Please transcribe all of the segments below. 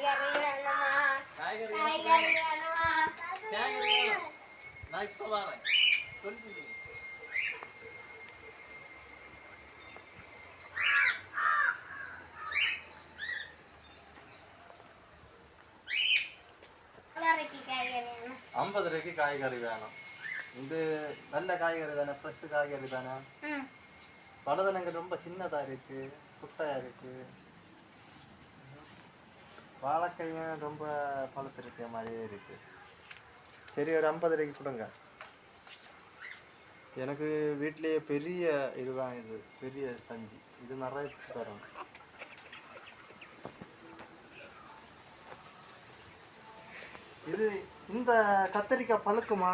காய்கறி வேணுமா? காய்கறி வேணுமா? நான் இப்ப வரேன். சொல்லுங்க. காய்கறி வேணும். 50 ரூபாய்க்கு காய்கறி வேணும். இது நல்ல காய்கறி தானே, ஃப்ரெஷ் காய்கறி தானே. பலதனங்க ரொம்ப சின்னதா இருக்கு, குட்டையா இருக்கு. வாழைக்காயும் ரொம்ப பழுத்திருக்க மாதிரியே இருக்கு. சரி, ஒரு 50 ரூபாய்க்கு கொடுங்க. எனக்கு வீட்லயே பெரிய இதுதான், இது பெரிய சஞ்சி, இது நிறைய தரும். இது இந்த கத்தரிக்காய் பழுக்குமா?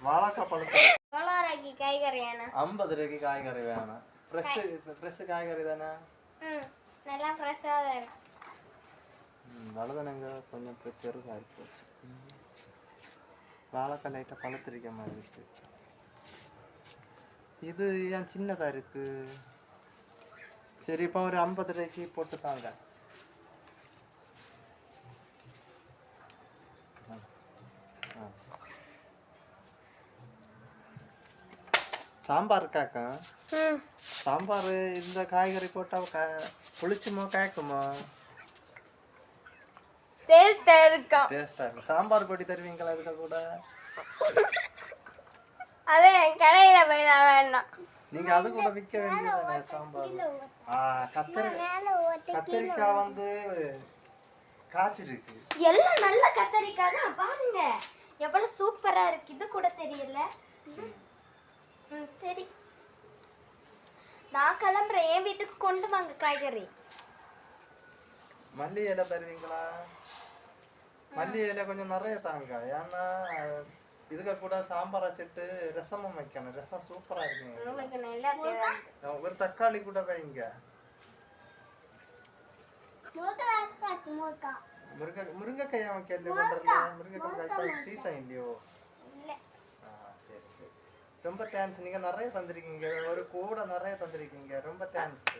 வாழைக்காய் பழுக்கு. காய்கறி வேணும். 50 ரூபாய்க்கு காய்கறி வேணும். ஃப்ரெஷ் காய்கறி தானே. நல்லா ஃப்ரெஷ்ஷா வேணும். வலதனங்க கொஞ்சம் செருகா இருக்கு. வாழைக்காய் லைட்டா பழுத்திருக்க மாதிரி இருக்கு. இது ஏன் சின்னதா இருக்கு? சரி, இப்போ ஒரு 50 ரூபாய்க்கு போட்டுத்தாங்க. சாம்பார் காக்கா, சாம்பார் இந்த காய்கறி போட்டா புளிச்சுமோ காய்க்குமோ? டேஸ்டா இருக்கும். டேஸ்டா இருக்கும். சாம்பார் பொடி தருவீங்களா இதுக்கு கூட? அதே கடையில போய் தான் வேண்டாம். நீங்க அது கூட விற்க வேண்டியதானே சாம்பார். கத்தரிக்காய் வந்து காய்ச்சிருக்கு. எல்லாம் நல்ல கத்தரிக்காய் தான். பாருங்க எவ்வளவு சூப்பரா இருக்கு. இது கூட தெரியல. சரி, நான் கிளம்புறேன். என் வீட்டுக்கு கொண்டு வாங்க காய்கறி. மல்லி இலை தருவீங்களா? மல்லி இலை கொஞ்சம் நிறைய தாங்க. ஏன்னா இதுக்கு கூட சாம்பார் வச்சுட்டு ரசமும் வைக்கணும். ரசம் சூப்பரா இருக்குங்க. ஒரு தக்காளி கூட வைங்க. முருங்கைக்காய் கேள்வி பண்றல. முருங்கைக்காய் சீசன் இல்லையோ? சரி சரி, ரொம்ப தேங்க்ஸ். நீங்க நிறைய தந்திருக்கீங்க, ஒரு கூட நிறைய தந்திருக்கீங்க. ரொம்ப தேங்க்ஸ்.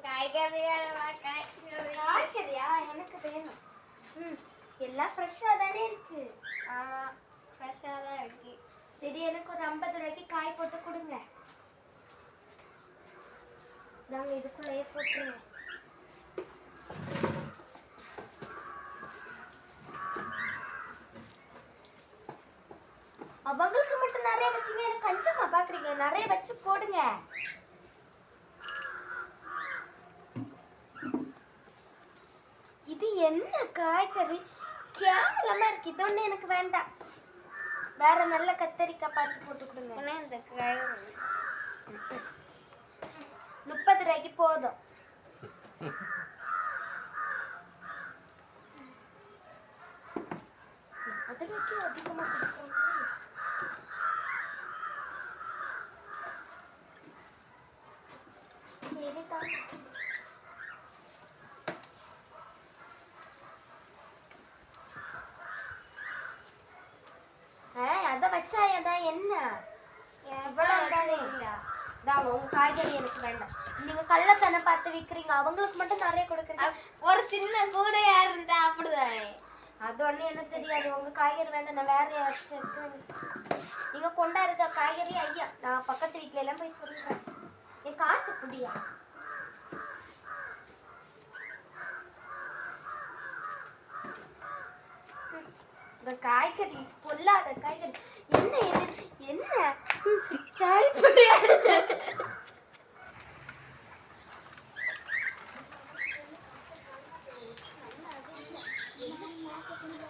காய்கறியா? எனக்கு வேணும். எல்லாம் ஃப்ரெஷ்ஷா தானே இருக்கு. ஆமா, ஃப்ரெஷ்ஷா தான் இருக்கு. சரி, எனக்கு ஒரு 50 ரூபாய்க்கு காய் போட்டு கொடுங்க. நாங்க இதுக்குள்ளேயே போட்டுருங்க. அவங்களுக்கு மட்டும் நிறைய வச்சுங்க, எனக்கு கஞ்சமா பாக்குறீங்க. நிறைய வச்சு போடுங்க. இது என்ன காய்கறி? கேவலமா இருக்கு. இது ஒண்ணு எனக்கு வேண்டாம். வேற நல்ல கத்தரிக்காய் பார்த்து போட்டு கொடுங்க. இந்த காய் 30 ரூபாய்க்கு போதும். அதுக்கு அதிகமா கொடுக்குறாங்க. சரிதான். அத வச்சாயதான் என்ன உங்க காய்கறி எனக்கு வேண்டாம். நீங்க கள்ளத்தனை பார்த்து விக்கிறீங்க. அவங்களுக்கு மட்டும் நிறைய கொடுக்குறீங்க. ஒரு சின்ன கூட யார் இருந்தா அப்படிதான். அது ஒண்ணு எனக்கு தெரியாது. உங்க காய்கறி வேண்டாம். நான் வேற யாராச்சும் நீங்க கொண்டாடுற காய்கறி. ஐயா, நான் பக்கத்து வீட்டுல எல்லாம் போய் சொல்றேன். என் காசு புடியா? காய்கறி பொல்லாத காய்கறி. என்ன என்ன சாய் புடியா?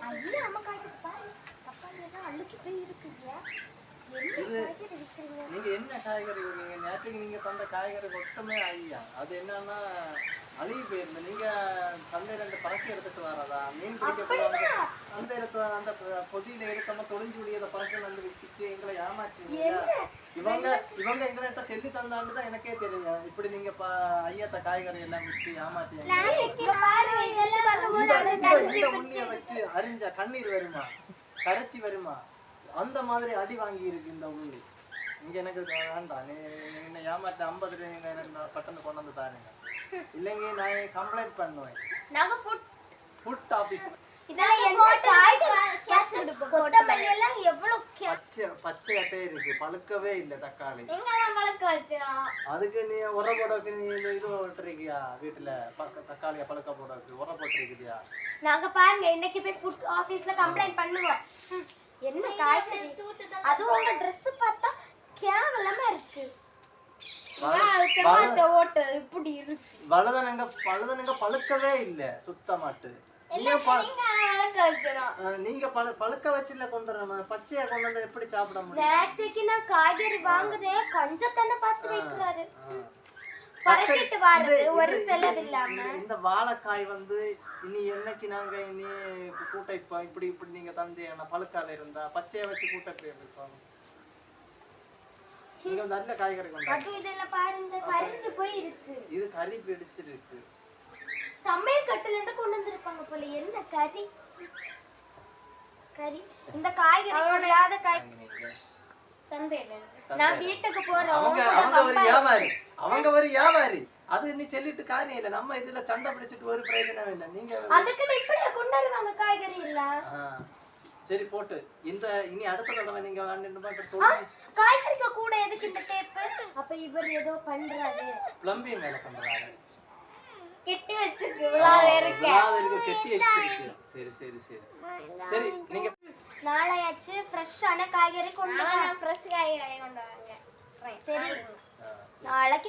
ஐயா, அம்மா காய்கறி பாரு. தக்காளி எல்லாம் அழுக்கி போய் இருக்குங்க. நீங்க என்ன காய்கறி விடுவீங்க? நேற்றுக்கு நீங்க தந்த காய்கறி மொத்தமே ஐயா, அது என்னன்னா அழுகி போயிருந்த. நீங்க சந்தையில இந்த பறக்கை எடுத்துட்டு வரதா? மீன் பிடிக்க போவாங்க. அந்த இடத்துல அந்த பொதியில எடுக்காம தொழிஞ்சு விடியத பறக்கை வந்து விட்டுச்சு எங்களை ஏமாற்றீங்க. இவங்க எங்கள்கிட்ட சொல்லி தந்தாண்டுதான் எனக்கே தெரியுங்க. இப்படி நீங்க ஐயாத்த காய்கறி எல்லாம் விட்டு ஏமாற்றீங்க. இந்த உண்ணிய வச்சு அரிஞ்சா கண்ணீர் வருமா, கரைச்சி வருமா? அந்த மாதிரி அடி வாங்கி இருக்கு இந்த உள்ளி. இங்க எனக்கு வேண்டாம். நீ என்ன ஏமாத்த 50 ரூபாய் நீங்க எனக்கு பட்டன்னு கொண்டு வந்து தாருங்க. இல்லைங்க நான் கம்ப்ளைண்ட் பண்ணுவேன். நாங்க ஃபுட் ஆபீஸ். இதெல்லாம் என்ன காய்கறி கொத்தமல்லி எல்லாம் எவ்வளவு பச்சை அட்டை இருக்கு, பழுக்கவே இல்ல தக்காளி. எங்கதான் பழுக்க வச்சிரோம்? அதுக்கு நீ உர போடக்கு நீ இது போட்டிருக்கியா வீட்டுல? தக்காளியை பழுக்க போடக்கு உர போட்டிருக்கியா? நாங்க பாருங்க இன்னைக்கு போய் ஃபுட் ஆபீஸ்ல கம்ப்ளைண்ட் பண்ணுவோம். என்ன காய்கறி அது உங்க Dress பார்த்தா கேவலமா இருக்கு. ஓட்டு இப்படி இருக்கு. வலதனங்க பழுக்கவே இல்ல சுத்தமாட்டு. நீங்க பழுக்க வச்சுல கொண்டு வரணும், பச்சையா கொண்டு வந்தா எப்படி சாப்பிட முடியும்? நேற்றுக்கு நான் காய்கறி வாங்குறேன், கொஞ்சத்தானே பார்த்து வைக்கிறாரு. பறக்கிட்டு வாருது ஒரு செலவு இல்லாம. இந்த வாழைக்காய் வந்து இனி என்னைக்கு நாங்க இனி கூட்டைப்போம் இப்படி நீங்க தந்தீங்கன்னா பழுக்காத இருந்தா பச்சையா வச்சு கூட்டைப்போம். நீங்க நல்ல காய்கறி கொண்டு அது இதெல்லாம் பாருங்க கரிஞ்சு போய் இருக்கு. இது கறி பிடிச்சிருக்கு. சமையல் கட்டுல கொண்டு வந்திருப்பாங்க போல. என்ன கறி இந்த காய்கறி கொள்ளாத காய் சந்தையில நான் வீட்டுக்கு போறேன். அவங்க ஒரு வியாபாரி. அது நீ சொல்லிட்டு காரியம் இல்ல. நம்ம இதுல சண்டை பிடிச்சிட்டு ஒரு பிரயோஜனம் இல்ல. நீங்க அதுக்கு இப்படி கொண்டு வருவாங்க காய்கறி இல்ல. சரி போட்டு இந்த இனி அடுத்த தடவை நீங்க காய்கறிக்கு கூட எதுக்கு இந்த டேப்? அப்ப இவர் ஏதோ பண்றாரு, பிளம்பிங் வேலை பண்றாரு. கெட்டி வச்சிருக்கு விளாத இருக்கு. கெட்டி வச்சிருக்கு. சரி சரி சரி சரி. நீங்க நாளையாச்சு ஃப்ரெஷ்ஷான காய்கறி கொண்டு வாங்க. ஃப்ரெஷ் காய்கறி கொண்டு வாங்க. சரி நாளைக்கு